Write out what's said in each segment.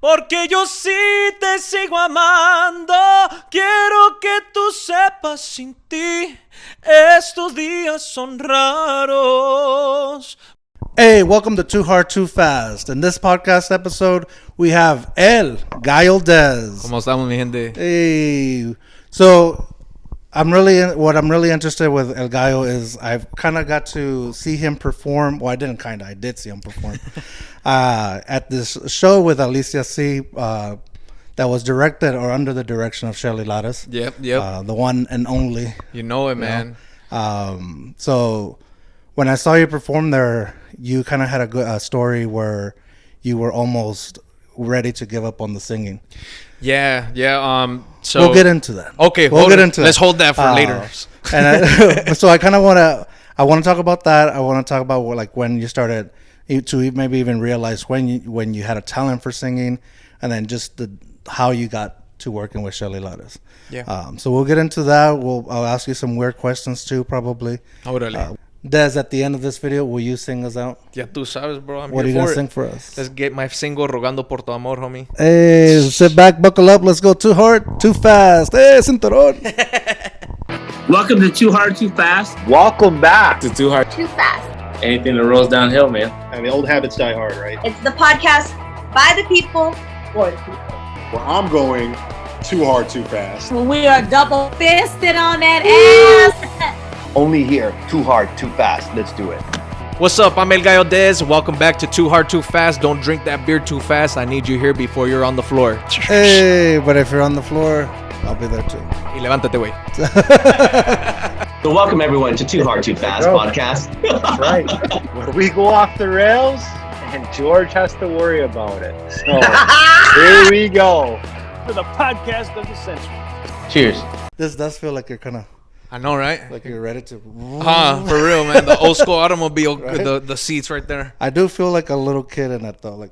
Porque yo sí te sigo amando. Quiero que tú sepas, sin ti estos días son raros. Hey, welcome to Too Hard, Too Fast. In this podcast episode, we have Gallo Dez. ¿Cómo estamos, mi gente? Hey, so what I'm really interested with El Gallo is I've kind of got to see him perform. Well, I did see him perform at this show with Alicia C. That was directed or under the direction of Shelly Lares. Yep. The one and only. You know it, man. So when I saw you perform there, you kind of had a story where you were almost ready to give up on the singing. Yeah. So we'll get into that. Okay, let's hold that for later. And so I kind of want to talk about that. I want to talk about when you started to maybe even realize when you had a talent for singing, and then just how you got to working with Shelly Lares. Yeah. So we'll get into that. I'll ask you some weird questions too, probably. Des, at the end of this video, will you sing us out? Ya tú sabes, bro. What are you going to sing for us? Let's get my single Rogando Por Tu Amor, homie. Hey, sit back, buckle up. Let's go too hard, too fast. Hey, cinturón. Welcome to Too Hard, Too Fast. Welcome back to Too Hard, Too Fast. Anything that rolls downhill, man. I mean, old habits die hard, right? It's the podcast by the people, for the people. Well, I'm going too hard, too fast. We are double fisted on that ass. Only here, too hard, too fast. Let's do it. What's up? I'm El Gallo Dez. Welcome back to Too Hard, Too Fast. Don't drink that beer too fast. I need you here before you're on the floor. Hey, but if you're on the floor, I'll be there too. Y levántate, güey. So welcome everyone to Too Hard, Too Fast podcast. That's right. Where we go off the rails, and George has to worry about it. So here we go. For the podcast of the century. Cheers. This does feel like you're kind of. I know, right? Like you're ready to. For real, man. The old school automobile, right? the seats right there. I do feel like a little kid in it though. Like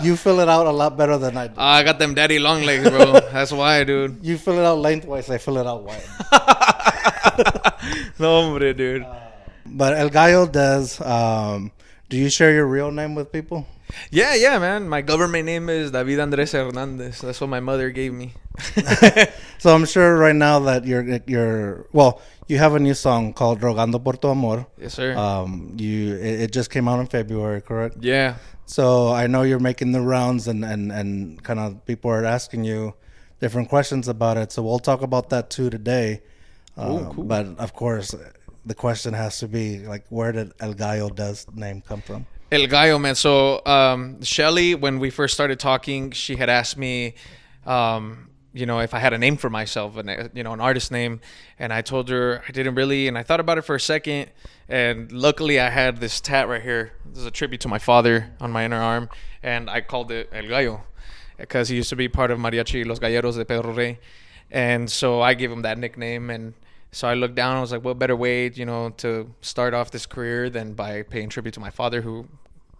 you fill it out a lot better than I do. I got them daddy long legs, bro. That's why, dude. You fill it out lengthwise. I fill it out wide. No, hombre, dude. But El Gallo Dez, do you share your real name with people? Yeah, man. My government name is David Andres Hernandez. That's what my mother gave me. So I'm sure right now that you have a new song called Rogando Por Tu Amor. Yes, sir. It just came out in February, correct? Yeah. So I know you're making the rounds and kind of people are asking you different questions about it. So we'll talk about that too today. Cool. But of course, the question has to be like, where did El Gallo Dez name come from? El Gallo, man. So Shelly, when we first started talking, she had asked me, if I had a name for myself, and an artist name, and I told her I didn't really, and I thought about it for a second, and luckily I had this tat right here. This is a tribute to my father on my inner arm, and I called it El Gallo because he used to be part of Mariachi Los Galleros de Pedro Rey, and so I gave him that nickname. And so I looked down, I was like, what better way, to start off this career than by paying tribute to my father, who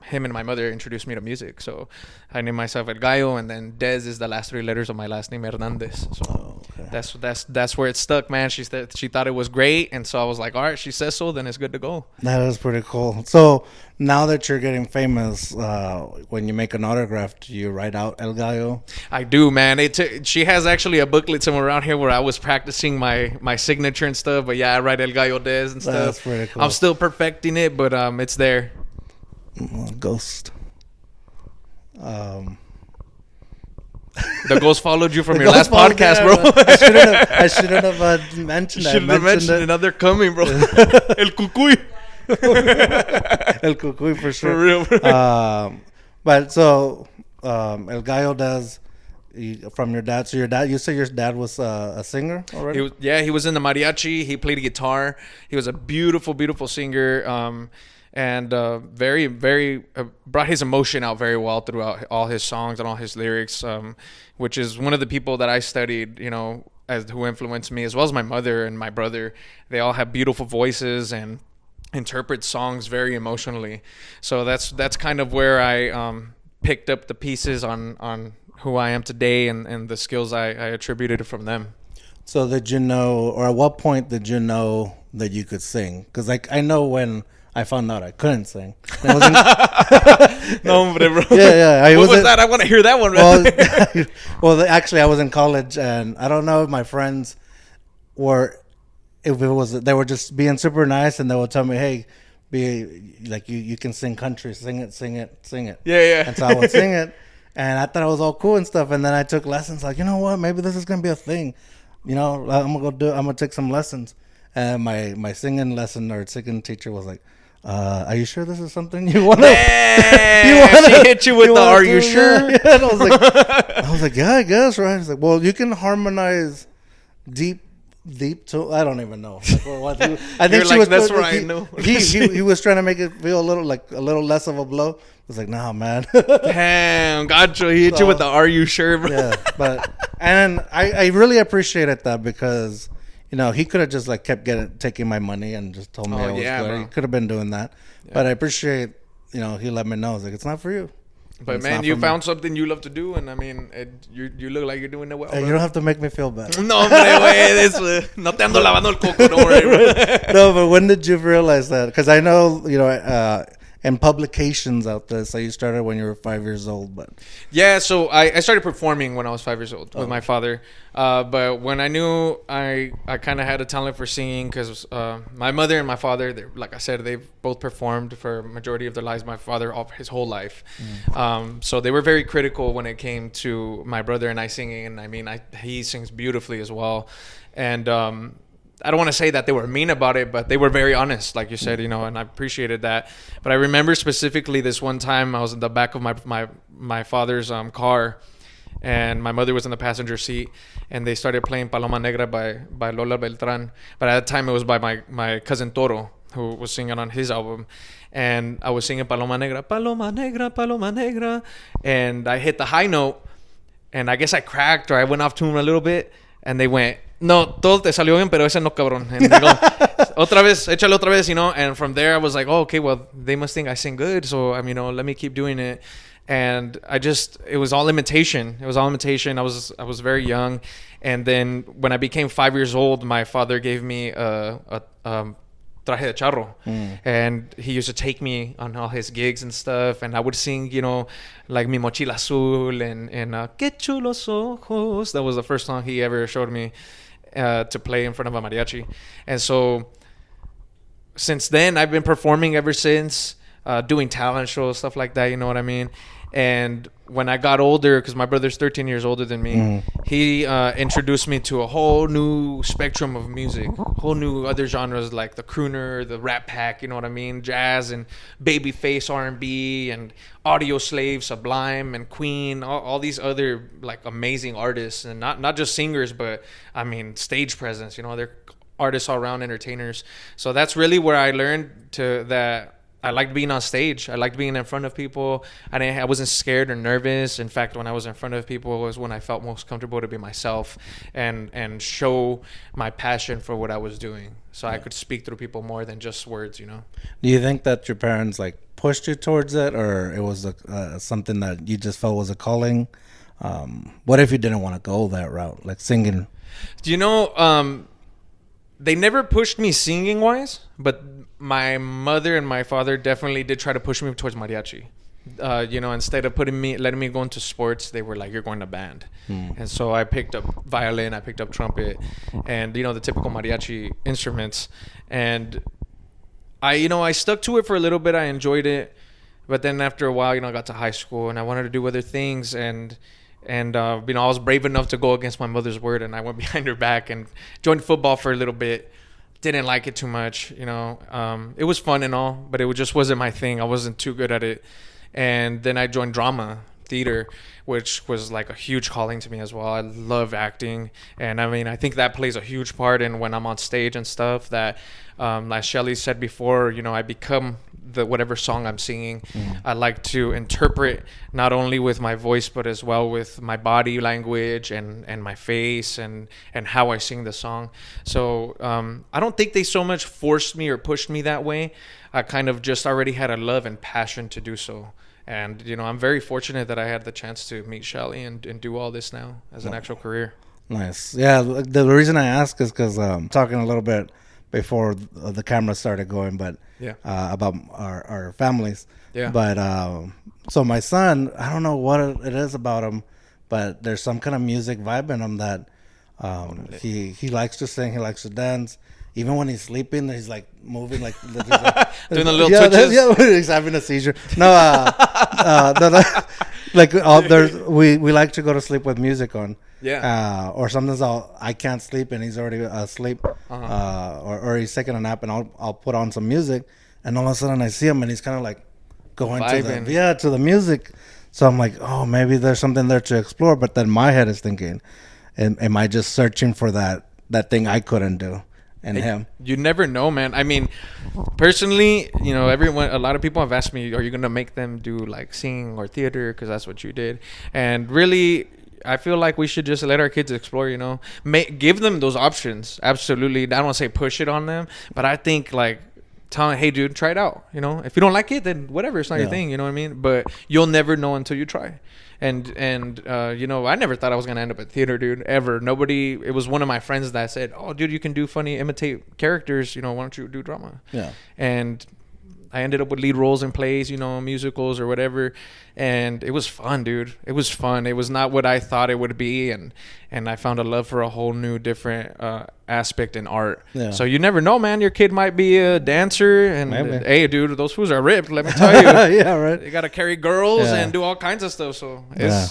him and my mother introduced me to music. So I named myself El Gallo, and then Dez is the last three letters of my last name, Hernandez. So that's where it stuck, man. She thought it was great, and so I was like, all right, she says so, then it's good to go. That is pretty cool. So now that you're getting famous, when you make an autograph, do you write out El Gallo? I do, man. She has actually a booklet somewhere around here where I was practicing my signature and stuff. But yeah, I write El Gallo Dez and stuff. That's pretty cool. I'm still perfecting it, but it's there. Ghost. The ghost followed you from your last podcast, bro. I shouldn't have mentioned that. Shouldn't have mentioned it. Now they're coming, bro. El cucuy. El cucuy for sure. For real, bro. But so El Gallo Dez from your dad. So you say your dad was a singer already? He was in the mariachi. He played guitar. He was a beautiful, beautiful singer. And very, very brought his emotion out very well throughout all his songs and all his lyrics, which is one of the people that I studied, as who influenced me, as well as my mother and my brother. They all have beautiful voices and interpret songs very emotionally. So that's kind of where I picked up the pieces on who I am today and the skills I attributed from them. So did you know, or at what point did you know that you could sing? Because I know when I found out I couldn't sing. That was No, hombre, bro. yeah. What was that? I want to hear that one. Actually, I was in college, and I don't know if my friends were, they were just being super nice, and they would tell me, "Hey, be like you can sing country, sing it." Yeah. And so I would sing it, and I thought it was all cool and stuff. And then I took lessons. Like, you know what? Maybe this is gonna be a thing. I'm gonna take some lessons. And my singing lesson or singing teacher was like, "Are you sure this is something you want to?" She hit you with the "Are you sure?" Yeah. And I was like, "Yeah, I guess, right?" He's like, "Well, you can harmonize deep to I don't even know." Like, I think she was. That's where I know. He was trying to make it feel a little less of a blow. I was like, "Nah, man." Damn, gotcha. He hit you with the "Are you sure?" Bro? Yeah, and I really appreciated that because. He could have just like kept taking my money and just told me I was good. Bro. He could have been doing that, but I appreciate, he let me know. It's like, it's not for you. But it's man, you found something you love to do, and I mean, you look like you're doing it well. You don't have to make me feel bad. No, hombre, no te ando lavando el coco, don't worry. No, but when did you realize that? Because I know, and publications out there. So you started when you were 5 years old, but yeah. So I started performing when I was 5 years old with my father. But when I knew I kind of had a talent for singing, because my mother and my father, like I said, they've both performed for a majority of their lives. My father, all his whole life. So they were very critical when it came to my brother and I singing. And I mean, he sings beautifully as well. And I don't want to say that they were mean about it, but they were very honest, like you said, and I appreciated that. But I remember specifically this one time I was in the back of my father's car, and my mother was in the passenger seat, and they started playing Paloma Negra by Lola Beltran. But at that time it was by my cousin Toro, who was singing on his album. And I was singing Paloma Negra, Paloma Negra, Paloma Negra. And I hit the high note, and I guess I cracked or I went off tune a little bit, and they went, "No, todo te salió bien, pero ese no, cabrón." And they go, "Otra vez, échale otra vez," And from there I was like, "Oh, okay, well, they must think I sing good. So, let me keep doing it." And it was all imitation. It was all imitation. I was very young. And then when I became 5 years old, my father gave me a traje de charro. And he used to take me on all his gigs and stuff. And I would sing, like Mi Mochila Azul and Que Chulos Ojos. That was the first song he ever showed me to play in front of a mariachi. And so since then, I've been performing ever since, doing talent shows, stuff like that, you know what I mean? And when I got older, because my brother's 13 years older than me, he introduced me to a whole new spectrum of music, whole new other genres like the crooner, the rap pack, you know what I mean, jazz and babyface R&B and Audio Slave, Sublime and Queen, all these other like amazing artists, and not just singers, but I mean stage presence. They're artists all around, entertainers. So that's really where I learned that I liked being on stage. I liked being in front of people. I wasn't scared or nervous. In fact, when I was in front of people, it was when I felt most comfortable to be myself and show my passion for what I was doing. So I could speak through people more than just words, Do you think that your parents like pushed you towards it, or it was something that you just felt was a calling? What if you didn't want to go that route, like singing? They never pushed me singing wise, but my mother and my father definitely did try to push me towards mariachi. Instead of letting me go into sports, they were like, "You're going to band." And so I picked up violin, I picked up trumpet, and the typical mariachi instruments. And I stuck to it for a little bit. I enjoyed it, but then after a while, I got to high school and I wanted to do other things, and I was brave enough to go against my mother's word, and I went behind her back and joined football for a little bit. Didn't like it too much, It was fun and all, but it just wasn't my thing. I wasn't too good at it. And then I joined drama, theater, which was like a huge calling to me as well. I love acting, and I think that plays a huge part in when I'm on stage and stuff. That, like Shelly said before, I become whatever song I'm singing. I like to interpret not only with my voice, but as well with my body language and my face and how I sing the song. So I don't think they so much forced me or pushed me that way. I kind of just already had a love and passion to do so. And, I'm very fortunate that I had the chance to meet Shelly and do all this now as an actual career. Nice. Yeah, the reason I ask is because talking a little bit before the camera started going, but about our families. Yeah. But so my son, I don't know what it is about him, but there's some kind of music vibe in him that he likes to sing, he likes to dance. Even when he's sleeping, he's like moving, like doing the little twitches. Yeah, he's having a seizure. No, like we like to go to sleep with music on. Yeah. Or sometimes I can't sleep and he's already asleep. Or he's taking a nap and I'll put on some music, and all of a sudden I see him and he's kind of like going to the music. So I'm like, oh, maybe there's something there to explore. But then my head is thinking, am I just searching for that thing I couldn't do? And him. You never know, man. I mean, personally, you know, a lot of people have asked me, are you going to make them do like singing or theater? Because that's what you did. And really, I feel like we should just let our kids explore, you know, give them those options. Absolutely. I don't want to say push it on them, but I think like telling, hey, dude, try it out. You know, if you don't like it, then whatever, it's not your thing. You know what I mean? But you'll never know until you try. And you know, I never thought I was gonna end up at theater, dude, ever. It was one of my friends that said, oh, dude, you can do funny, imitate characters, you know, why don't you do drama? Yeah. And I ended up with lead roles in plays, you know, musicals or whatever, and it was fun, dude. It was fun. It was not what I thought it would be, and I found a love for a whole new different aspect in art. Yeah. So you never know, man. Your kid might be a dancer, and hey, dude, those fools are ripped. Let me tell you. Yeah, right. They gotta carry girls and do all kinds of stuff. So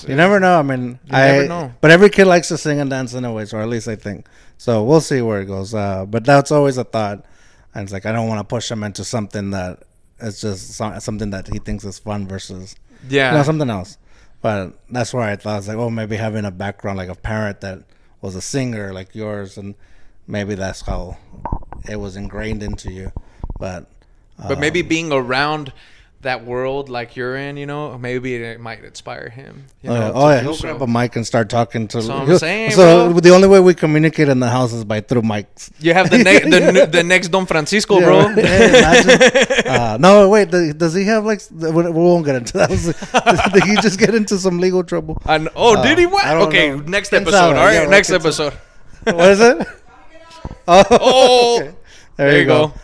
you never know. I mean, never know. But every kid likes to sing and dance anyways, or at least I think. So we'll see where it goes. But that's always a thought, and it's like I don't want to push him into something that. It's just something that he thinks is fun versus something else. But that's where I thought, I was like, oh, maybe having a background like a parent that was a singer like yours, and maybe that's how it was ingrained into you. But maybe being around that world like you're in, you know, maybe it might inspire him. You know, he'll grab a mic and start talking to. So I'm saying, so the only way we communicate in the house is through mics. You have the next Don Francisco, bro. No, wait. Does he have like? We won't get into that. Did he just get into some legal trouble? Did he? What? Okay, next episode. All right, next episode. What is it? Okay. There you go.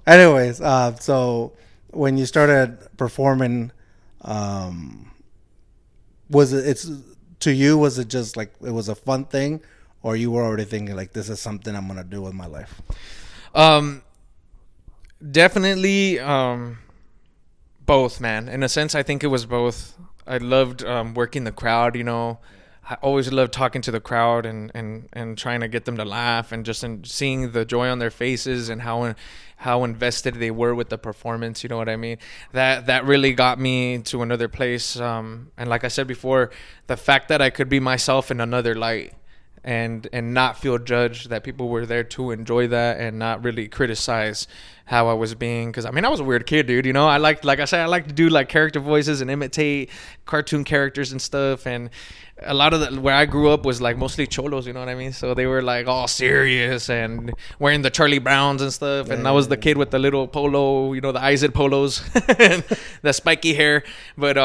Anyways, so when you started performing, was it just like it was a fun thing, or you were already thinking like this is something I'm gonna do with my life? Definitely both, man. In a sense, I think it was both. I loved working the crowd, you know. I always loved talking to the crowd and trying to get them to laugh, and just seeing the joy on their faces and how invested they were with the performance. You know what I mean? That really got me to another place. And like I said before, the fact that I could be myself in another light and not feel judged, that people were there to enjoy that and not really criticize how I was being. Because I mean, I was a weird kid, dude, you know. I like to do like character voices and imitate cartoon characters and stuff. And a lot of where I grew up was like mostly cholos, you know what I mean? So they were like all serious and wearing the Charlie Browns and stuff. And I was the kid with the little polo, you know, the Ized polos and the spiky hair. But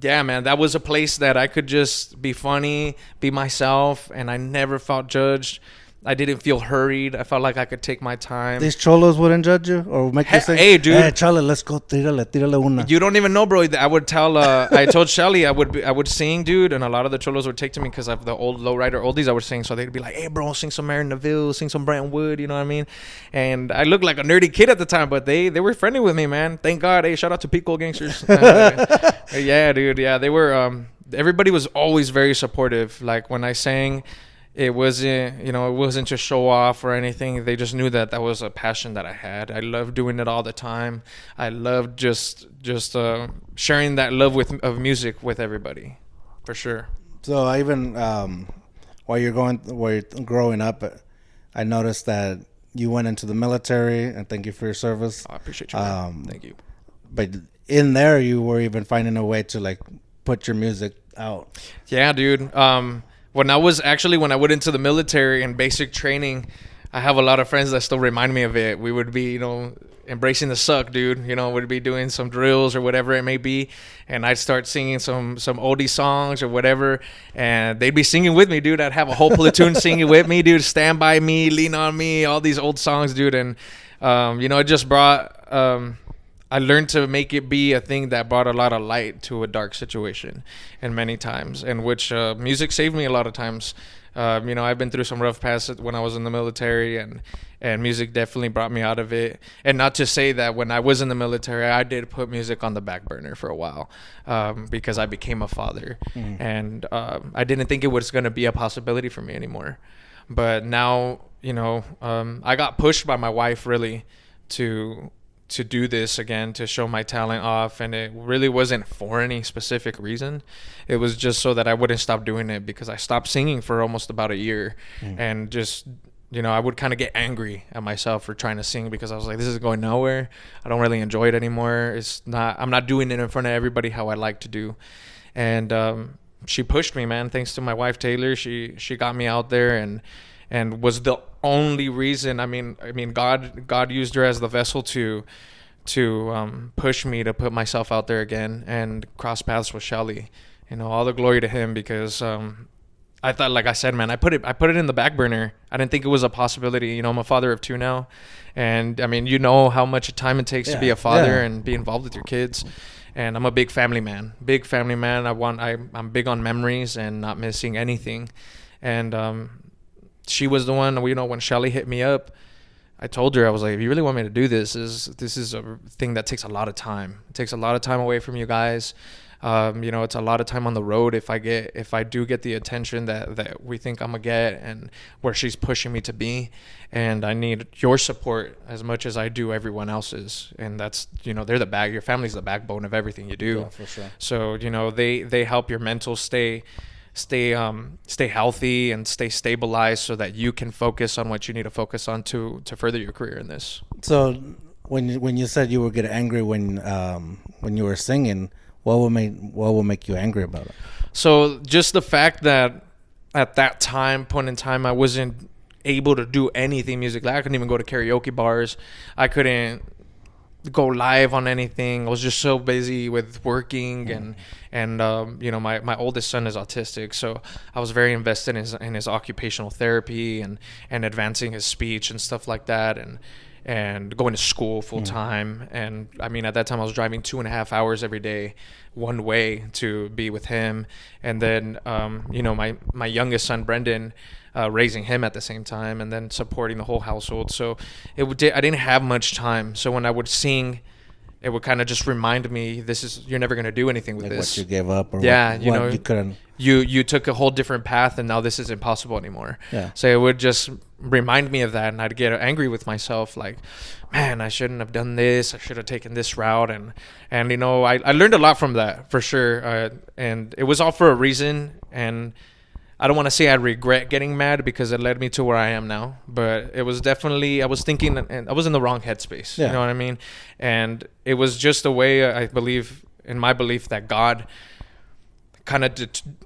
yeah, man, that was a place that I could just be funny, be myself, and I never felt judged. I didn't feel hurried. I felt like I could take my time. These cholos wouldn't judge you or make you say, hey, dude. Hey, Charlie, let's go. Tírale una. You don't even know, bro. I would tell, I told Shelly I would sing, dude, and a lot of the cholos would take to me because of the old lowrider oldies I would sing. So they'd be like, hey, bro, sing some Mary Neville, sing some Brant Wood, you know what I mean? And I looked like a nerdy kid at the time, but they were friendly with me, man. Thank God. Hey, shout out to Pico Gangsters. Yeah, dude. Yeah, they were, everybody was always very supportive. Like when I sang, it wasn't to show off or anything. They just knew that was a passion that I had. I loved doing it all the time. I loved just sharing that love of music with everybody, for sure. So I even while you're growing up, I noticed that you went into the military, and thank you for your service. I appreciate you. Thank you. But in there, you were even finding a way to like put your music out. Yeah, dude. When I went into the military and basic training, I have a lot of friends that still remind me of it. We would be, you know, embracing the suck, dude. You know, we'd be doing some drills or whatever it may be, and I'd start singing some oldie songs or whatever, and they'd be singing with me, dude. I'd have a whole platoon singing with me, dude. Stand By Me, Lean On Me, all these old songs, dude. And you know, it just brought. I learned to make it be a thing that brought a lot of light to a dark situation, and many times, in which music saved me a lot of times. You know, I've been through some rough passes when I was in the military, and music definitely brought me out of it. And not to say that when I was in the military, I did put music on the back burner for a while, because I became a father, and I didn't think it was going to be a possibility for me anymore. But now, you know, I got pushed by my wife really to do this again, to show my talent off, and it really wasn't for any specific reason. It was just so that I wouldn't stop doing it, because I stopped singing for almost about a year, and just, you know, I would kind of get angry at myself for trying to sing, because I was like, this is going nowhere. I don't really enjoy it anymore. I'm not doing it in front of everybody how I like to do. And she pushed me, man. Thanks to my wife Taylor, she got me out there, and was the only reason. I mean, God used her as the vessel to push me to put myself out there again and cross paths with Shelly. You know, all the glory to him, because I thought, like I said, man, I put it in the back burner. I didn't think it was a possibility. You know, I'm a father of 2 now, and I mean, you know how much time it takes to be a father and be involved with your kids. And I'm a big family man. I'm big on memories and not missing anything. And she was the one, you know, when Shelly hit me up, I told her, I was like, if you really want me to do this is a thing that takes a lot of time. It takes a lot of time away from you guys. You know, it's a lot of time on the road if I do get the attention that we think I'm gonna get, and where she's pushing me to be. And I need your support as much as I do everyone else's. And that's, you know, your family's the backbone of everything you do. Yeah, for sure. So, you know, they help your mental stay healthy and stay stabilized, so that you can focus on what you need to focus on to further your career in this. So when you said you would get angry when you were singing, what will make you angry about it? So just the fact that at that point in time, I wasn't able to do anything musically. I couldn't even go to karaoke bars. I couldn't go live on anything. I was just so busy with working, and you know, my oldest son is autistic, so I was very invested in his occupational therapy and advancing his speech and stuff like that, and going to school full time. And I mean, at that time I was driving 2.5 hours every day one way to be with him. And then you know, my youngest son Brendan, raising him at the same time, and then supporting the whole household. So I didn't have much time. So when I would sing, it would kind of just remind me, you're never going to do anything with like this. What you gave up, or what you know, you couldn't. You took a whole different path, and now this is impossible anymore. Yeah. So it would just remind me of that, and I'd get angry with myself, like, man, I shouldn't have done this. I should have taken this route, and you know, I learned a lot from that, for sure. And it was all for a reason, and I don't want to say I regret getting mad, because it led me to where I am now. But it was definitely, I was thinking, and I was in the wrong headspace. Yeah. You know what I mean? And it was just a way, I believe, in my belief, that God kind of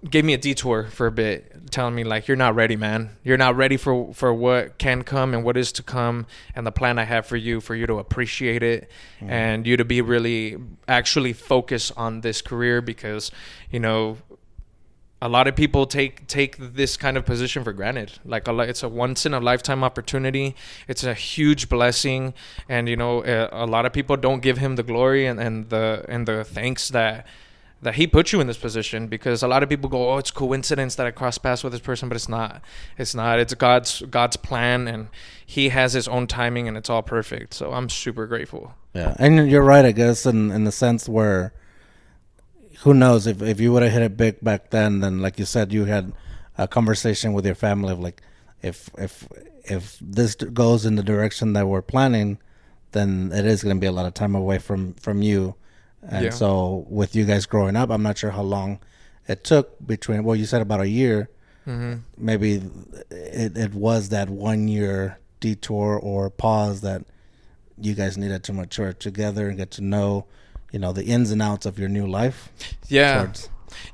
gave me a detour for a bit, telling me, like, you're not ready, man. You're not ready for what can come and what is to come, and the plan I have for you to appreciate it, and you to be really actually focused on this career. Because, you know, a lot of people take this kind of position for granted. Like, it's a once in a lifetime opportunity. It's a huge blessing, and you know, a lot of people don't give him the glory and the thanks that he put you in this position, because a lot of people go, oh, it's coincidence that I crossed paths with this person, but it's not. It's God's plan, and he has his own timing, and it's all perfect. So I'm super grateful. Yeah, and you're right, I guess, in the sense where, who knows, if you would have hit it big back then, like you said, you had a conversation with your family of like, if this goes in the direction that we're planning, then it is going to be a lot of time away from you. And so with you guys growing up, I'm not sure how long it took between, well, you said about a year. Maybe it was that 1 year detour or pause that you guys needed to mature together and get to know, you know, the ins and outs of your new life. Yeah.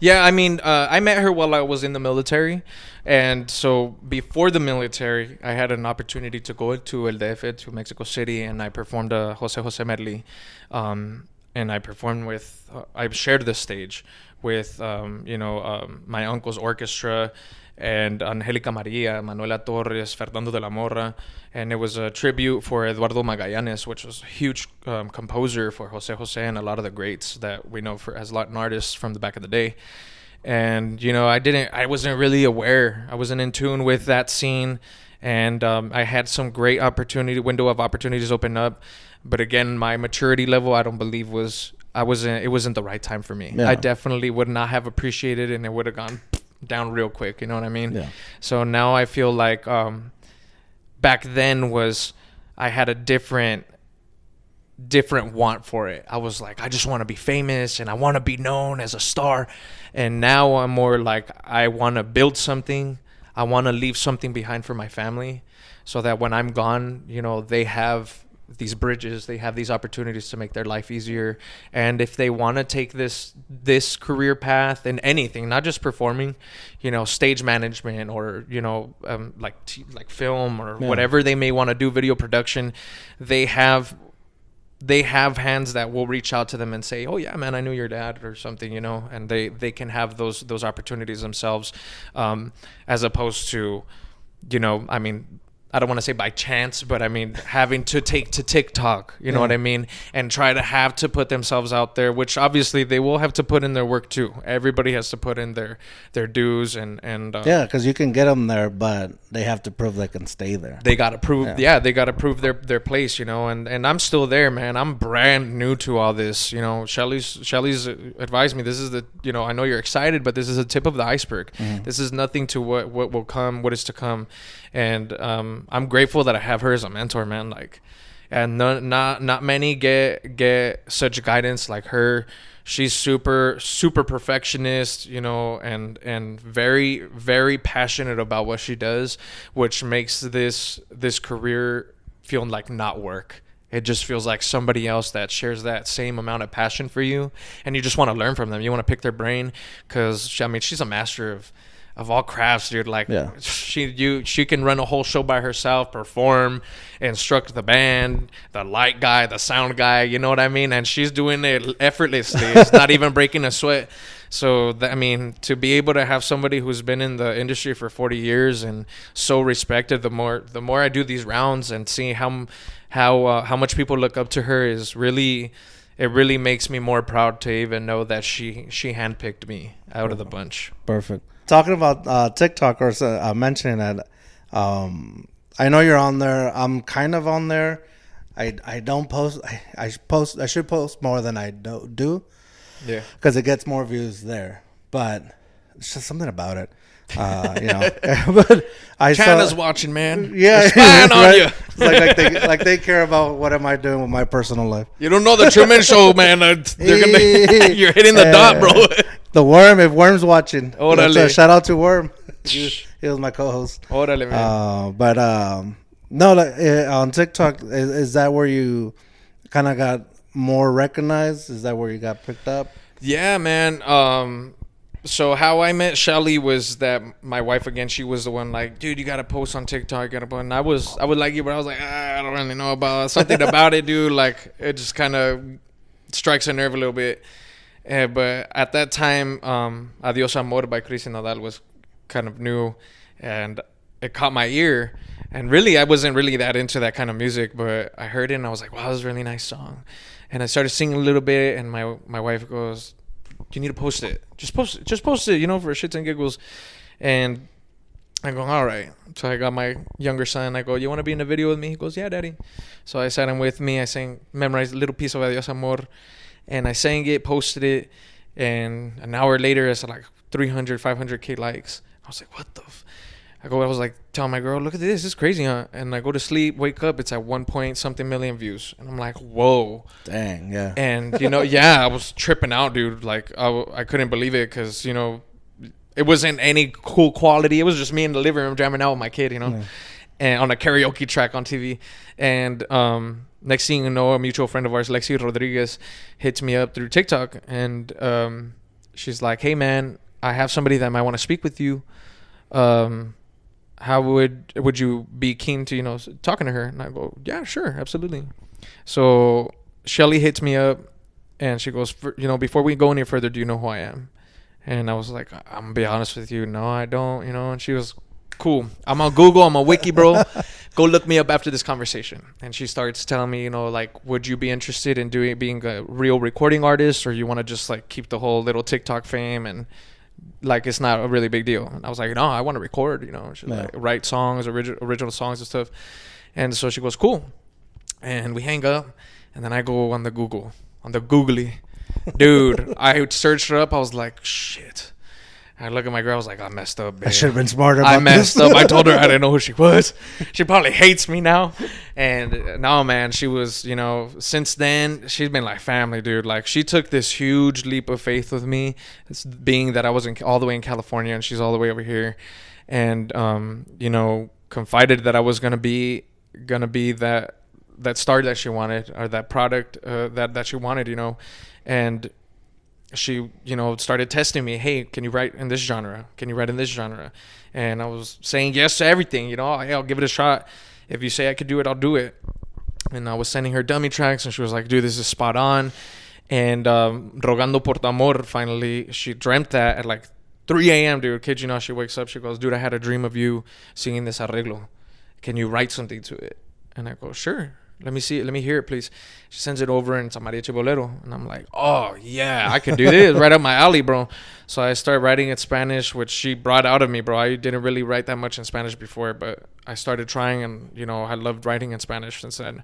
Yeah, I mean, I met her while I was in the military. And so before the military, I had an opportunity to go to El DF, to Mexico City, and I performed a Jose medley. And I performed with, I shared the stage with, my uncle's orchestra and Angélica María, Manuela Torres, Fernando de la Morra. And it was a tribute for Eduardo Magallanes, which was a huge composer for Jose and a lot of the greats that we know as Latin artists from the back of the day. And, I wasn't really aware. I wasn't in tune with that scene. And I had some great window of opportunities open up. But again, my maturity level, I don't believe it wasn't the right time for me. Yeah. I definitely would not have appreciated it, and it would have gone down real quick. You know what I mean? Yeah. So now I feel like back then I had a different want for it. I was like, I just want to be famous and I want to be known as a star. And now I'm more like, I want to build something. I want to leave something behind for my family so that when I'm gone, they have these bridges, they have these opportunities to make their life easier. And if they want to take this career path in anything, not just performing, stage management or like film or whatever they may want to do, video production, they have hands that will reach out to them and say, oh yeah, man, I knew your dad or something, and they can have those opportunities themselves, as opposed to, I mean, I don't want to say by chance, but I mean, having to take to TikTok, you know what I mean? And try to have to put themselves out there, which obviously they will have to put in their work too. Everybody has to put in their dues and yeah, because you can get them there, but they have to prove they can stay there. They got to prove, they got to prove their place, and I'm still there, man. I'm brand new to all this, Shelly's advised me, this is the, I know you're excited, but this is the tip of the iceberg. Mm-hmm. This is nothing to what will come, what is to come. And I'm grateful that I have her as a mentor, man. Like, and not many get such guidance like her. She's super perfectionist, and very very passionate about what she does, which makes this career feel like not work. It just feels like somebody else that shares that same amount of passion for you, and you just want to learn from them. You want to pick their brain, because she's a master of all crafts, dude. Like, she can run a whole show by herself, perform, instruct the band, the light guy, the sound guy, you know what I mean? And she's doing it effortlessly. It's not even breaking a sweat. So, to be able to have somebody who's been in the industry for 40 years and so respected, the more I do these rounds and see how much people look up to her it really makes me more proud to even know that she handpicked me out of the bunch. Perfect. Talking about TikTok, or mentioning that, I know you're on there. I'm kind of on there. I don't post. I should post more than I do. Yeah. Because it gets more views there. But it's just something about it. But China's watching, man. Yeah, they're spying on you. It's like they care about what am I doing with my personal life. You don't know the Truman Show, man. You're hitting the dot, bro. The Worm, if Worm's watching, shout out to Worm. He was my co-host. Órale, man. On TikTok, is that where you kind of got more recognized? Is that where you got picked up? Yeah, man. So how I met Shelly was that my wife, again, she was the one like, dude, you got to post on TikTok. And I would like you, but I was like, I don't really know about something about it, dude. Like, it just kind of strikes a nerve a little bit. But at that time, Adios Amor by Chris Nadal was kind of new, and it caught my ear. And really, I wasn't really that into that kind of music, but I heard it and I was like, wow, this is a really nice song. And I started singing a little bit, and my wife goes, you need to post it. Just post it, for shits and giggles. And I go, all right. So I got my younger son. I go, you want to be in a video with me? He goes, yeah, daddy. So I sat him with me. I memorized a little piece of Adios Amor. And I sang it, posted it, and an hour later, it's like 300, 500K likes. I was like, what the I was like, telling my girl, look at this. It's crazy, huh? And I go to sleep, wake up, it's at 1 point something million views. And I'm like, whoa. Dang, yeah. And, I was tripping out, dude. Like, I couldn't believe it because, it wasn't any cool quality. It was just me in the living room jamming out with my kid, and on a karaoke track on TV. And next thing you know, a mutual friend of ours, Lexi Rodriguez, hits me up through TikTok. And she's like, hey man, I have somebody that might want to speak with you. How would you be keen to, talking to her? And I go, yeah, sure, absolutely. So Shelly hits me up and she goes, before we go any further, do you know who I am? And I was like, I'm gonna be honest with you, no, I don't, and she was cool. I'm on Google, I'm on Wiki, bro. Go look me up after this conversation. And she starts telling me, would you be interested in being a real recording artist, or you want to just like keep the whole little TikTok fame and like it's not a really big deal? And I was like, no, I want to record, she's like, write songs, original songs and stuff. And so she goes, cool. And we hang up, and then I go on the Googly. Dude, I searched her up. I was like, shit. I look at my girl. I was like, I messed up, babe. I should have been smarter about I messed up. I told her I didn't know who she was. She probably hates me now. And no, man, she was, since then, she's been like family, dude. Like, she took this huge leap of faith with me, being that I was all the way in California and she's all the way over here. And, confided that I was going to be that star that she wanted, or that product that she wanted, and she, started testing me. Hey, can you write in this genre? Can you write in this genre? And I was saying yes to everything, hey, I'll give it a shot. If you say I could do it, I'll do it. And I was sending her dummy tracks, and she was like, dude, this is spot on. And Rogando Por Tu Amor, finally, she dreamt that at like 3 a.m., dude. Kid you not, she wakes up, she goes, dude, I had a dream of you singing this arreglo. Can you write something to it? And I go, sure. Let me hear it, please. She sends it over, and it's a mariachi bolero. And I'm like, oh, yeah, I could do this. Right up my alley, bro. So I start writing in Spanish, which she brought out of me, bro. I didn't really write that much in Spanish before, but I started trying, and, I loved writing in Spanish since then.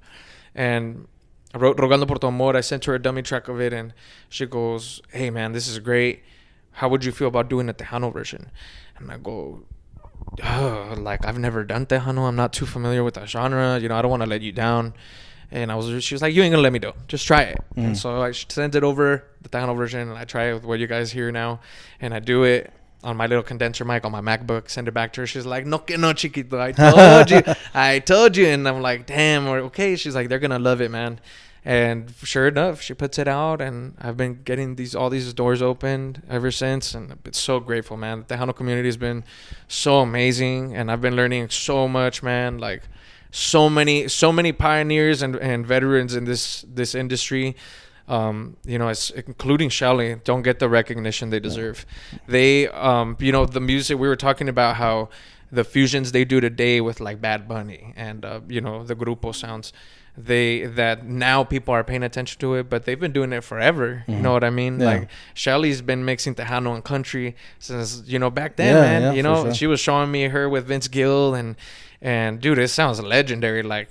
And I wrote Rogando Por Tu Amor. I sent her a dummy track of it, and she goes, hey, man, this is great. How would you feel about doing a Tejano version? And I go, like, I've never done Tejano. I'm not too familiar with that genre. I don't want to let you down. And she was like, you ain't gonna let me do. Just try it. And so I sent it over, the Tejano version, and I try it with what you guys hear now. And I do it on my little condenser mic on my MacBook, send it back to her. She's like, no que no, chiquito. I told you. And I'm like, damn, okay. She's like, they're gonna love it, man. And sure enough, she puts it out, and I've been getting all these doors opened ever since, and I've been so grateful, man. The Tejano community has been so amazing, and I've been learning so much, man. Like, so many pioneers and veterans in this industry. Including Shelly, don't get the recognition they deserve. They, the music we were talking about, how the fusions they do today with like Bad Bunny and the grupo sounds. That now people are paying attention to it, but they've been doing it forever. You know what I mean? Like, Shelly's been mixing Tejano and country since back then, man. Sure. She was showing me her with Vince Gill, and dude, it sounds legendary. Like,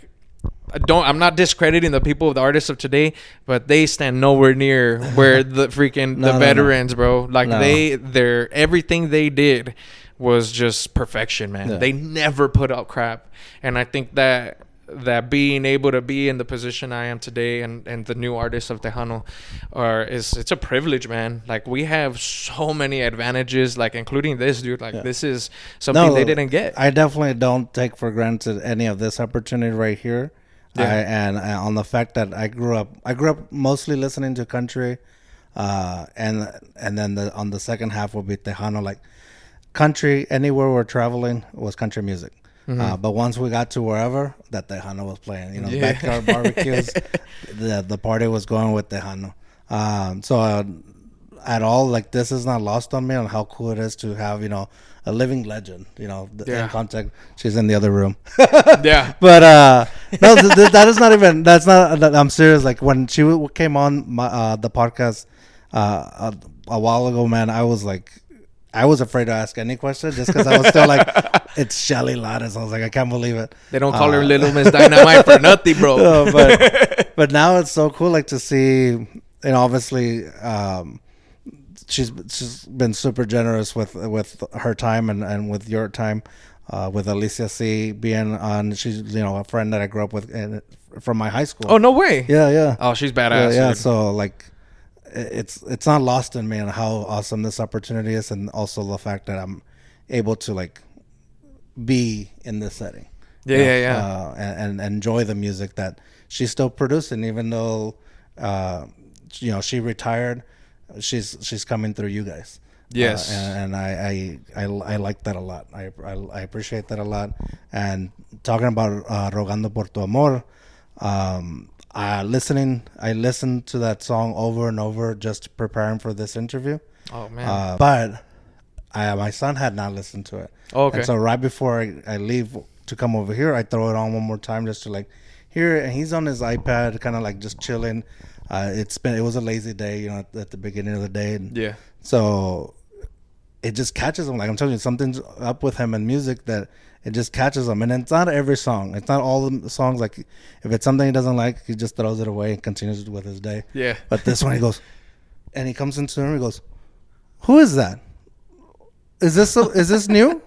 I'm not discrediting the artists of today, but they stand nowhere near where the freaking veterans, bro. Like, they're everything they did was just perfection, man. They never put out crap, and I think that being able to be in the position I am today, and the new artists of Tejano it's a privilege, man. Like, we have so many advantages, like including this, dude. Like, this is something they didn't get. I definitely don't take for granted any of this opportunity right here. And on the fact that I grew up mostly listening to country, and then on the second half will be Tejano. Like, country, anywhere we're traveling was country music. But once we got to wherever, that Tejano was playing, backyard barbecues, the party was going with Tejano. At all, like, this is not lost on me on how cool it is to have, a living legend, in contact. She's in the other room. But no, that is not even, that's not, I'm serious. Like, when she came on the podcast a while ago, man, I was afraid to ask any question just because I was still like, it's Shelly Lares. I was like, I can't believe it. They don't call her Little Miss Dynamite for nothing, bro. But now it's so cool, like, to see, obviously, she's been super generous with her time and with your time, with Alicia C being on. She's a friend that I grew up with from my high school. Oh, no way. Yeah. Oh, she's badass. Yeah. So, like, it's not lost in me on how awesome this opportunity is, and also the fact that I'm able to, like, be in this setting. And enjoy the music that she's still producing, even though she retired. she's coming through you guys. Yes. And I like that a lot. I appreciate that a lot. And talking about Rogando Por Tu Amor, I listened to that song over and over just preparing for this interview. Oh man. But my son had not listened to it. Oh, okay. And so right before I leave to come over here, I throw it on one more time just to like hear it. And he's on his iPad, kind of like just chilling. It was a lazy day, you know, at the beginning of the day. And Yeah. so it just catches him. Like I'm telling you, something's up with him in music that it just catches him. And it's not every song. It's not all the songs. Like if it's something he doesn't like, he just throws it away and continues with his day. Yeah. But this one, he goes, and he comes into him. He goes, "Who is that? Is this new?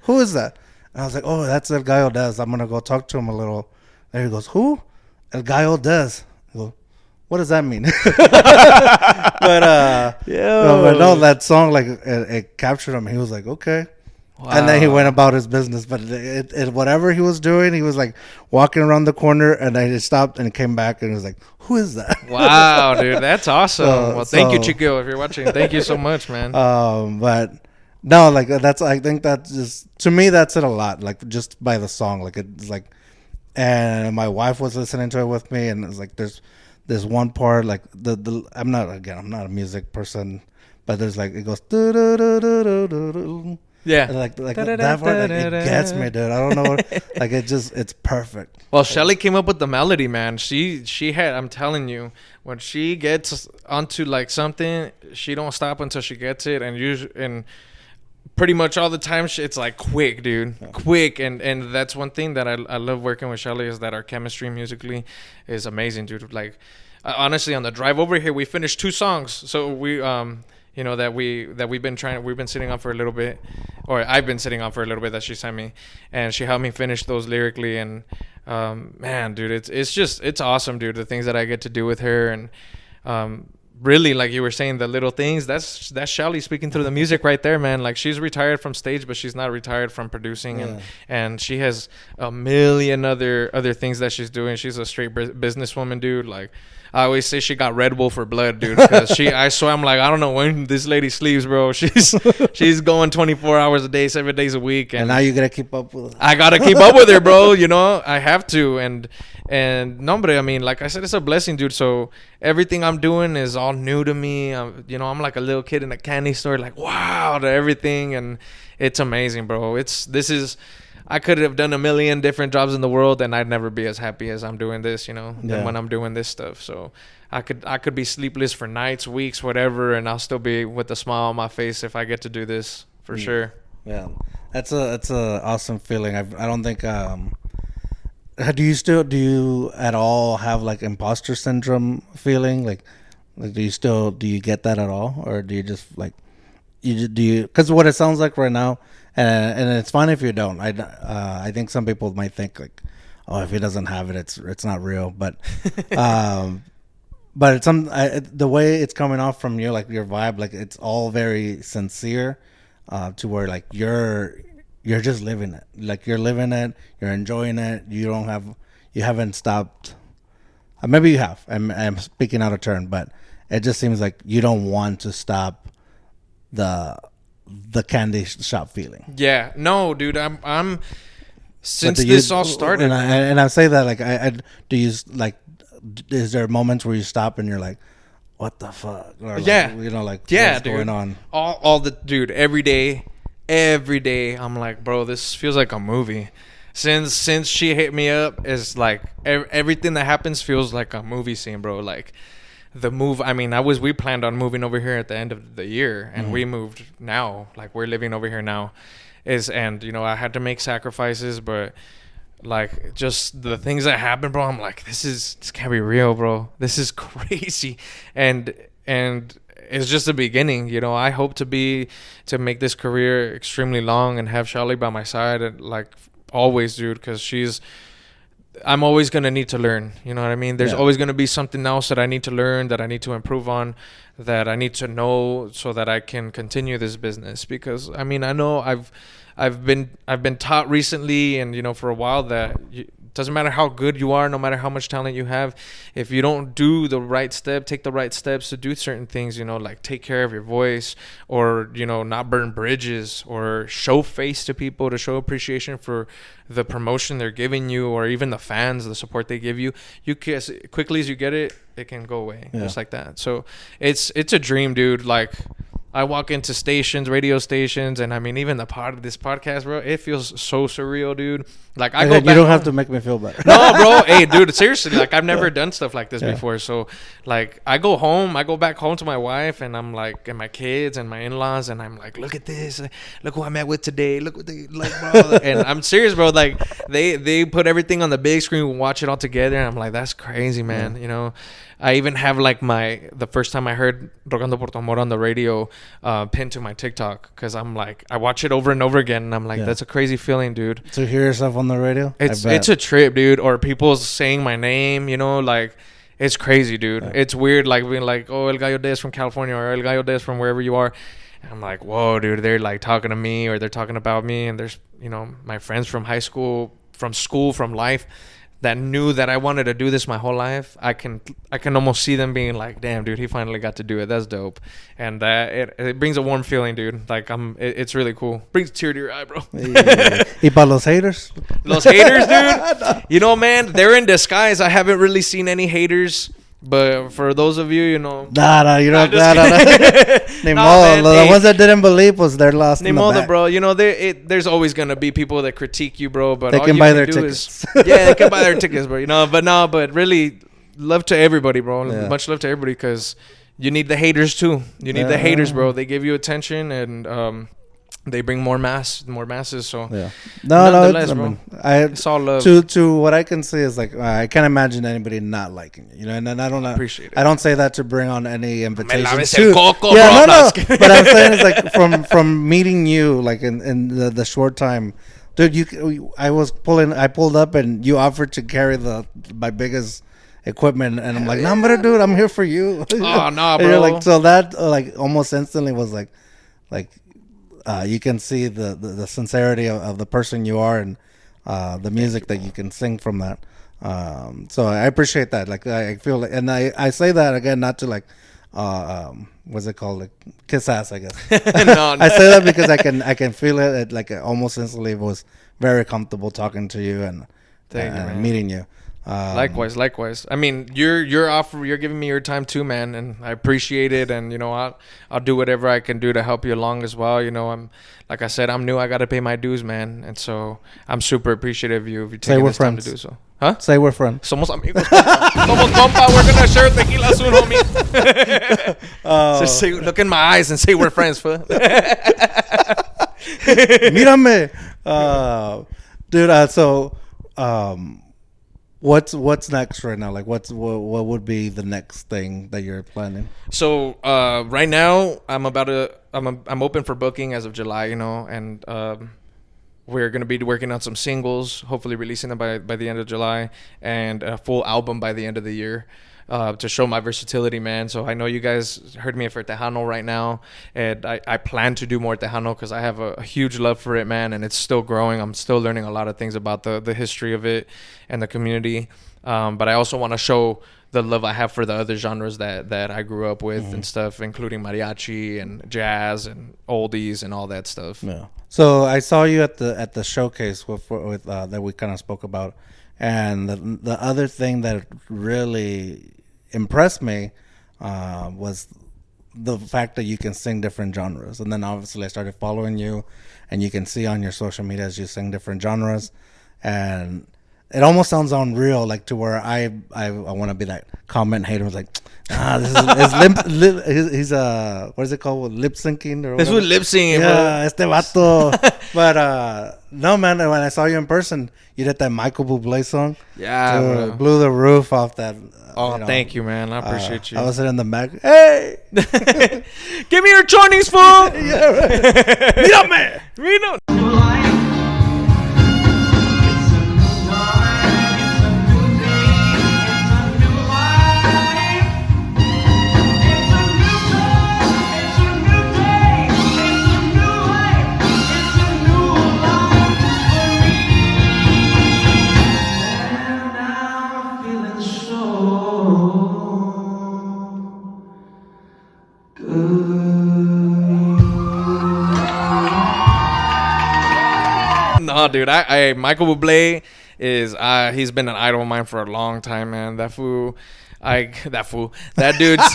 Who is that?" And I was like, "Oh, that's El Gallo Dez. I'm gonna go talk to him a little." There he goes, "Who? El Gallo Dez." I go, "What does that mean?" But no, that song, like it captured him. He was like, "Okay." Wow. And then he went about his business. But it whatever he was doing, he was like walking around the corner, and then he stopped and came back and he was like, "Who is that?" Wow, dude, that's awesome. Thank you, Chico, if you're watching. Thank you so much, man. But no, like I think that just, to me, that's it a lot. Like just by the song, like it's like, and my wife was listening to it with me, and it's like there's one part like I'm not a music person, but there's like it goes yeah, and like that part, like, it gets me, dude. I don't know, like it's perfect. Well, Shelly came up with the melody, man. She had, I'm telling you, when she gets onto like something, she don't stop until she gets it, and pretty much all the time it's like quick, dude. Yeah. Quick. And that's one thing that I love working with Shelly, is that our chemistry musically is amazing, dude. Like honestly, on the drive over here, we finished 2 songs. So we you know, that we've been sitting on for a little bit, or I've been sitting on for a little bit, that she sent me, and she helped me finish those lyrically. And man, dude, it's awesome, dude, the things that I get to do with her. And really, like you were saying, the little things, that's Shelly speaking through the music right there, man. Like she's retired from stage, but she's not retired from producing. And she has a million other things that she's doing. She's a straight businesswoman, dude. Like I always say, she got Red Bull for blood, dude, because I swear, I'm like, I don't know when this lady sleeps, bro. She's going 24 hours a day, 7 days a week, and now you gotta keep up with her. I gotta keep up with her, bro. You know, I have to. And no, but I mean, like I said, it's a blessing, dude. So everything I'm doing is all new to me. You know, I'm like a little kid in a candy store, like wow to everything, and it's amazing, bro. I could have done a million different jobs in the world, and I'd never be as happy as I'm doing this, you know, than when I'm doing this stuff. So I could be sleepless for nights, weeks, whatever, and I'll still be with a smile on my face if I get to do this, for sure. Yeah, that's a awesome feeling. I don't think do you at all have like imposter syndrome feeling? Like do you get that at all, or do you just like because what it sounds like right now, and it's fine if you don't. I think some people might think like, oh, if he doesn't have it, it's not real. But but it's the way it's coming off from you, like your vibe, like it's all very sincere, to where like you're just living it. Like you're living it, you're enjoying it. You haven't stopped. Maybe you have. I'm speaking out of turn, but it just seems like you don't want to stop the candy shop feeling. Yeah, no, dude, I'm since this all started, and I say that like I do you like, is there moments where you stop and you're like, what the fuck? Or like, you know, like what's going on? All the dude, every day I'm like, bro, this feels like a movie. Since she hit me up, is like everything that happens feels like a movie scene, bro. Like the move, I mean, we planned on moving over here at the end of the year, and we moved now. Like we're living over here now, and you know, I had to make sacrifices, but like just the things that happen, bro, I'm like, this can't be real, bro. This is crazy. And it's just the beginning, you know. I hope to make this career extremely long and have Shelly by my side, and like always, dude, because I'm always going to need to learn. You know what I mean? There's always going to be something else that I need to learn, that I need to improve on, that I need to know so that I can continue this business. Because, I mean, I know I've been taught recently, and, you know, for a while, that doesn't matter how good you are, no matter how much talent you have, if you don't do the right step, take the right steps to do certain things, you know, like take care of your voice, or, you know, not burn bridges, or show face to people, to show appreciation for the promotion they're giving you, or even the fans, the support they give you, you can, as quickly as you get it, it can go away just like that. So it's a dream, dude. Like, I walk into stations, radio stations, and I mean, even this podcast, bro, it feels so surreal, dude. Like, I go back you don't home. have to make me feel better. No, bro. Hey, dude, seriously, like, I've never done stuff like this before. So, like, I go back home to my wife, and I'm like, and my kids and my in-laws, and I'm like, look at this. Look who I met with today. Look what they like, bro. And I'm serious, bro. Like, they put everything on the big screen, we watch it all together, and I'm like, that's crazy, man. You know, I even have like the first time I heard Rogando Por Tu Amor on the radio pinned to my TikTok, because I'm like, I watch it over and over again, and I'm like, that's a crazy feeling, dude. To hear yourself on the radio, it's a trip, dude. Or people saying my name, you know, like, it's crazy, dude. It's weird, like being like, oh, El Gallo Dez from California, or El Gallo Dez from wherever you are. And I'm like, whoa, dude, they're like talking to me, or they're talking about me, and there's, you know, my friends from high school, from life, that knew that I wanted to do this my whole life. I can almost see them being like, damn, dude, he finally got to do it. That's dope. And it brings a warm feeling, dude. Like, it's really cool. Brings a tear to your eye, bro. Y para los haters? Los haters, dude. You know, man, they're in disguise. I haven't really seen any haters. But for those of you, you know, nah, you don't. Ni Nah, modo. man, The ones that didn't believe, was they're lost in the back. bro. You know, there's always gonna be people that critique you, bro. But They all can you buy can their do tickets. they can buy their tickets, bro. You know, but really, love to everybody, bro. Yeah. Much love to everybody, because you need the haters too. You need the haters, bro. They give you attention, and they bring more masses. So nonetheless, bro, it's all love. To what I can say is, like, I can't imagine anybody not liking you, you know. And I don't appreciate it. I don't say that to bring on any invitations. El coco, Yeah, bro. no. But I'm saying it's like from meeting you, like in the short time, dude. I pulled up, and you offered to carry my biggest equipment, and I'm like, no, dude, I'm here for you. Oh, no, And you're bro. like, so that like almost instantly was like. You can see the sincerity of the person you are, and the music that you can sing from that. So I appreciate that. Like, I feel like, and I say that again, not to like, what's it called? Like, kiss ass, I guess. No. I say that because I can feel it. Like, almost instantly was very comfortable talking to you and meeting you. Likewise. I mean, you're giving me your time too, man, and I appreciate it. And, you know, I'll do whatever I can do to help you along as well. You know, like I said, I'm new. I got to pay my dues, man, and so I'm super appreciative of you if you're taking this time to do so. Huh? Say we're friends. Somos amigos. Somos compa. We're gonna share tequila soon, homie. Just say, look in my eyes and say we're friends, fool. Mírame, dude. What's next right now? Like, what would be the next thing that you're planning? So right now, I'm open for booking as of July, you know, and we're gonna be working on some singles, hopefully releasing them by the end of July, and a full album by the end of the year. To show my versatility, man. So I know you guys heard me for Tejano right now, and I plan to do more Tejano because I have a huge love for it, man, and it's still growing. I'm still learning a lot of things about the history of it and the community, but I also want to show the love I have for the other genres that I grew up with and stuff, including mariachi and jazz and oldies and all that stuff. Yeah. So I saw you at the showcase with that we kind of spoke about, and the other thing that really impressed me was the fact that you can sing different genres. And then obviously I started following you, and you can see on your social media as you sing different genres, and it almost sounds unreal, like to where I want to be that comment hater, was like, this is he's what is it called, lip syncing or whatever? This was lip syncing, yeah, este vato. But no, man, when I saw you in person, you did that Michael Bublé song. Yeah, dude, blew the roof off that. Thank you, man. I appreciate you. I was sitting in the back. Hey, give me your Chinese food. Yeah, right. Mírame. Mírame. No, dude. I Michael Bublé is he's been an idol of mine for a long time, man. That fool. That dude's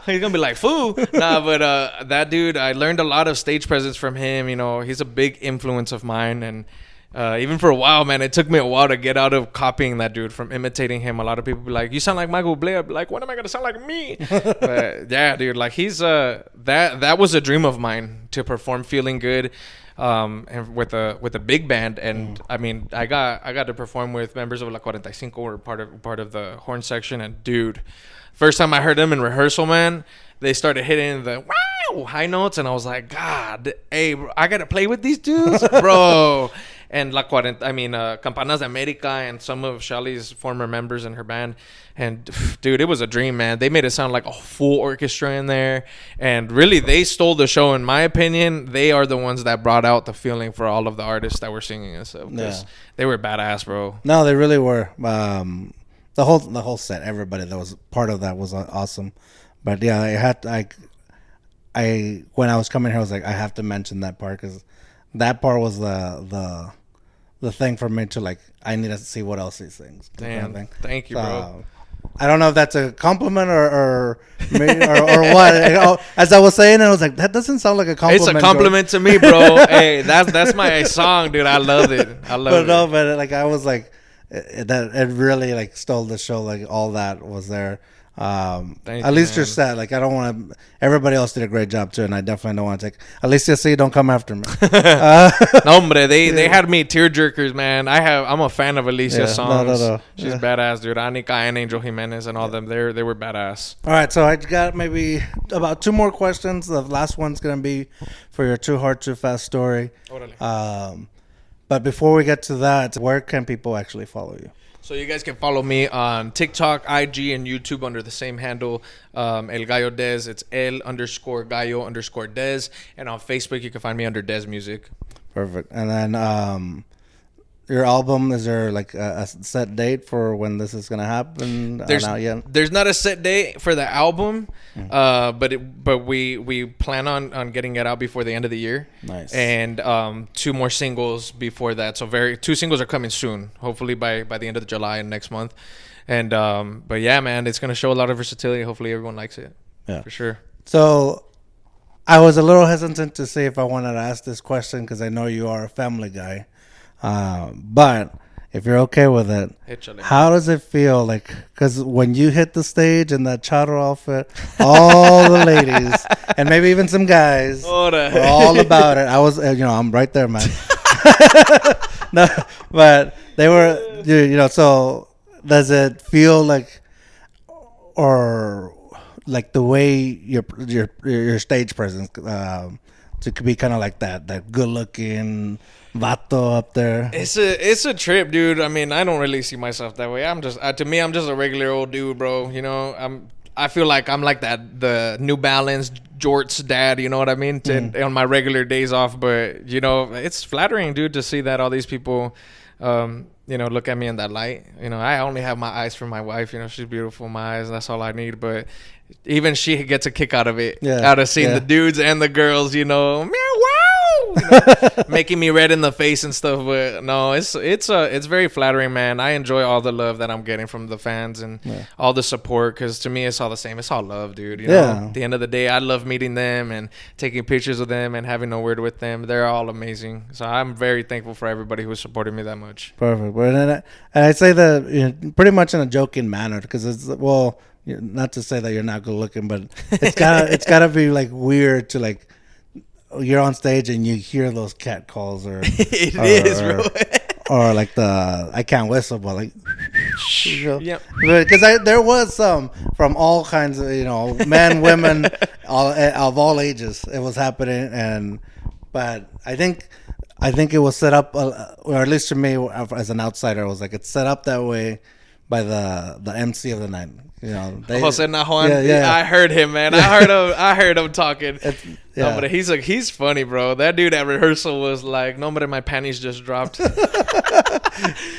he's gonna be like fool. Nah, but that dude, I learned a lot of stage presence from him. You know, he's a big influence of mine, and even for a while, man, it took me a while to get out of copying that dude, from imitating him. A lot of people be like, "You sound like Michael Bublé." I'd be like, "When am I gonna sound like me?" But yeah, dude, like he's that was a dream of mine, to perform feeling good. And with a big band, and I mean, I got to perform with members of La 45, or part of the horn section. And dude, first time I heard them in rehearsal, man, they started hitting the wow high notes, and I was like, God, hey, bro, I gotta play with these dudes, bro. And Campanas de America, and some of Shelly's former members in her band. And dude, it was a dream, man. They made it sound like a full orchestra in there. And really, they stole the show, in my opinion. They are the ones that brought out the feeling for all of the artists that were singing and stuff. Yeah. They were badass, bro. No, they really were. The whole set, everybody that was part of that was awesome. But yeah, I when I was coming here, I was like, I have to mention that part, because that part was the thing for me to, like, I need to see what else he sings. Damn, kind of thank you, bro. I don't know if that's a compliment or what. As I was saying, I was like, that doesn't sound like a compliment. It's a compliment to me, bro. Hey, that's my song, dude. I love it. But like, I was like, it really like stole the show. Like, all that was there. At least you're sad. Like, I don't want to. Everybody else did a great job too, and I definitely don't want to take. Alicia C, don't come after me. No, hombre, they had me tear jerkers, man. I'm a fan of Alicia's songs. No. She's badass, dude. Anika and Angel Jimenez and all them. They were badass. All right, so I got maybe about 2 more questions. The last one's gonna be for your Too Hard Too Fast story. But before we get to that, where can people actually follow you? So you guys can follow me on TikTok, IG, and YouTube under the same handle, El Gallo Dez. It's El_Gallo_Dez. And on Facebook, you can find me under Dez Music. Perfect. And then your album, is there like a set date for when this is going to happen? There's not a set date for the album, but we plan on getting it out before the end of the year. Nice. And 2 more singles before that. So 2 singles are coming soon, hopefully by the end of July and next month. And but yeah, man, it's going to show a lot of versatility. Hopefully everyone likes it. Yeah, for sure. So I was a little hesitant to see if I wanted to ask this question, because I know you are a family guy. But if you're okay with it, how does it feel? Like, because when you hit the stage in that chador outfit, all the ladies and maybe even some guys were all about it. I was, I'm right there, man. No, but they were, so does it feel like, or like the way your stage presence to be kind of like that good looking vato up there? It's a trip, dude. I mean, I don't really see myself that way. I'm just to me, I'm just a regular old dude, bro. You know, I feel like I'm like the New Balance jorts dad. You know what I mean? On my regular days off, but it's flattering, dude, to see that all these people, look at me in that light. I only have my eyes for my wife. She's beautiful. My eyes, that's all I need. But even she gets a kick out of it, out of seeing the dudes and the girls. Meow, wow, making me red in the face and stuff. But no, it's very flattering, man. I enjoy all the love that I'm getting from the fans and all the support, because to me it's all the same. It's all love, dude. At the end of the day, I love meeting them and taking pictures with them and having a word with them. They're all amazing. So I'm very thankful for everybody who supported me that much. Perfect. And I say that pretty much in a joking manner, because it's, well, not to say that you're not good looking, but it's gotta be like weird to, like, you're on stage and you hear those cat calls or bro. Or like the I can't whistle, but like yeah, because there was some from all kinds of men, women, of all ages. It was happening, but I think it was set up, or at least to me as an outsider, it was like it's set up that way by the MC of the night. Jose Najuan. Yeah. I heard him, man. I heard him talking. No, but he's funny, bro. That dude at rehearsal was like, no, but my panties just dropped.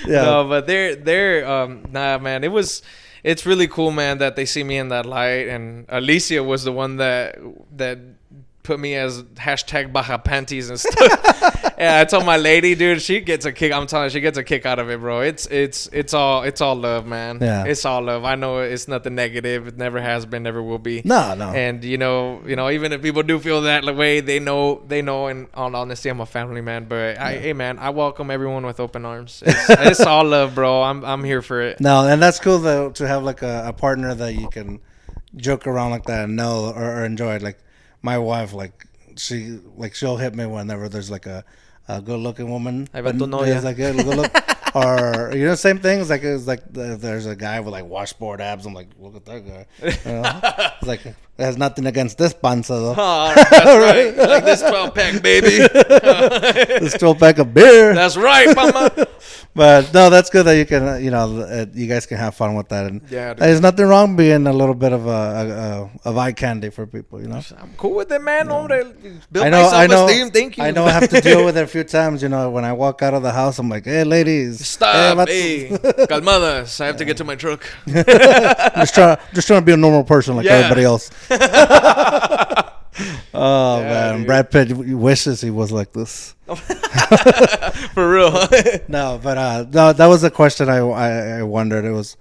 No, but they're nah, man. It's really cool, man, that they see me in that light. And Alicia was the one that put me as hashtag baja panties and stuff. Yeah, I told my lady, dude, she gets a kick. I'm telling you, she gets a kick out of it, bro. It's all love, man. Yeah. It's all love. I know it's nothing negative. It never has been, never will be. No. And you know, even if people do feel that way, they know. And all honesty, I'm a family man. But hey, man, I welcome everyone with open arms. It's all love, bro. I'm here for it. No, and that's cool though to have like a partner that you can joke around like that and know or enjoy it. Like my wife, she'll hit me whenever there's like a good looking woman. I bet tu novia. It's like a good look. Or same things. Like it's like there's a guy with like washboard abs. I'm like, look at that guy. It's like it has nothing against this panza though. Oh, that's right. Like this 12-pack, baby. This 12-pack of beer. That's right, mama. But no, that's good that you can, you guys can have fun with that. And Yeah, dude. there's nothing wrong being a little bit of of eye candy for people, I'm cool with it, man. Hombre. Build I my know. self-esteem. Thank you. I know. I have to deal with it a few times. When I walk out of the house, I'm like, "Hey, ladies, Stop, hey, calmadas. I have to get to my truck. just trying to be a normal person like everybody else." Oh man, dude. Brad Pitt wishes he was like this. For real. No, but no, that was a question I wondered. It was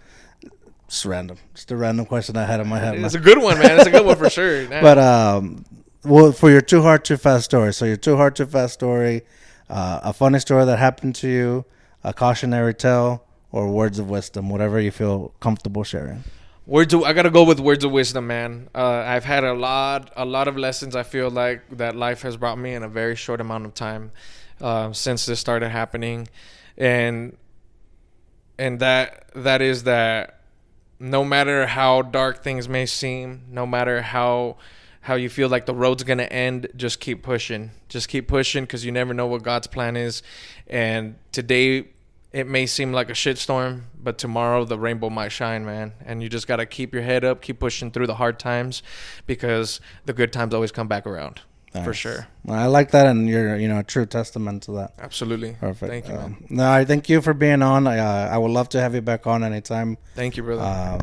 just random, just a random question I had in my head. It's a good one, man. It's a good one for sure. Yeah. But well, for your too hard too fast story. So your too hard too fast story, a funny story that happened to you, a cautionary tale, or words of wisdom, whatever you feel comfortable sharing. I gotta go with words of wisdom, man. I've had a lot of lessons I feel like that life has brought me in a very short amount of time since this started happening, and that is that no matter how dark things may seem, no matter how you feel like the road's gonna end, just keep pushing, because you never know what God's plan is. And today it may seem like a shitstorm, but tomorrow the rainbow might shine, man. And you just got to keep your head up, keep pushing through the hard times, because the good times always come back around. Nice. For sure. Well, I like that, and you're a true testament to that. Absolutely. Perfect. Thank you, man. No, I thank you for being on. I would love to have you back on anytime. Thank you, brother.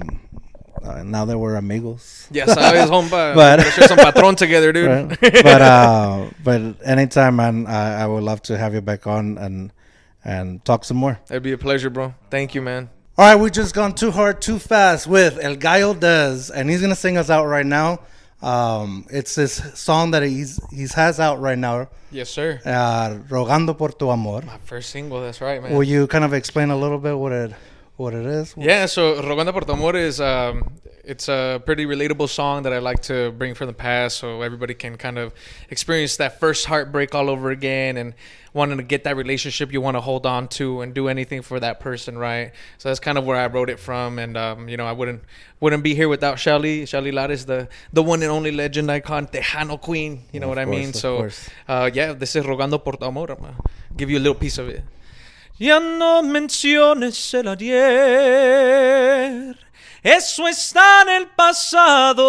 Now that we're amigos. Yes, I was home, but share some patron together, dude. Right? But anytime, man, I would love to have you back on and talk some more. It'd be a pleasure, bro. Thank you, man. All right, we just gone too hard, too fast with El Gallo Dez, and he's gonna sing us out right now. It's this song that he has out right now. Yes, sir. Rogando Por Tu Amor. My first single. That's right, man. Will you kind of explain a little bit what it is? Yeah, so Rogando Por Tu Amor is it's a pretty relatable song that I like to bring from the past, so everybody can kind of experience that first heartbreak all over again, and wanting to get that relationship you want to hold on to and do anything for that person, right? So that's kind of where I wrote it from. And I wouldn't be here without Shelly Lares, the one and only legend icon, Tejano queen, you know what I mean? So this is Rogando Por Tu Amor. I'm gonna give you a little piece of it. Ya no menciones el ayer, eso está en el pasado.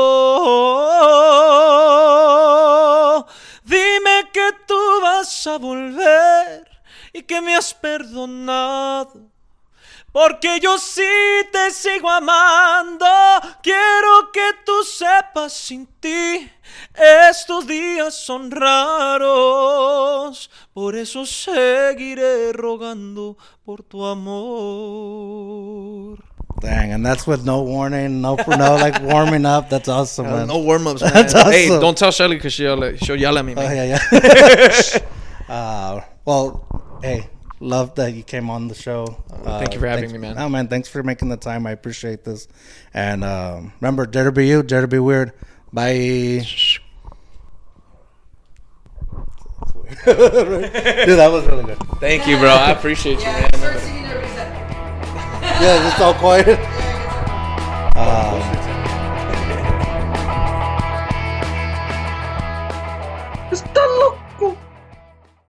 Dime que tú vas a volver y que me has perdonado, porque yo sí te sigo amando. Quiero que tú sepas, sin ti estos días son raros, por eso seguiré rogando por tu amor. Dang, and that's with no warning, no like warming up. That's awesome, man. No warm-ups, man. That's awesome. Hey, don't tell Shelly because she'll yell at me, man. Oh, yeah. Well, hey, love that you came on the show. Thank you for having me, man. Oh, man, thanks for making the time. I appreciate this. And remember, dare to be you, dare to be weird. Bye. Dude, that was really good. Thank you, bro. I appreciate you, man. Yeah, just all quiet.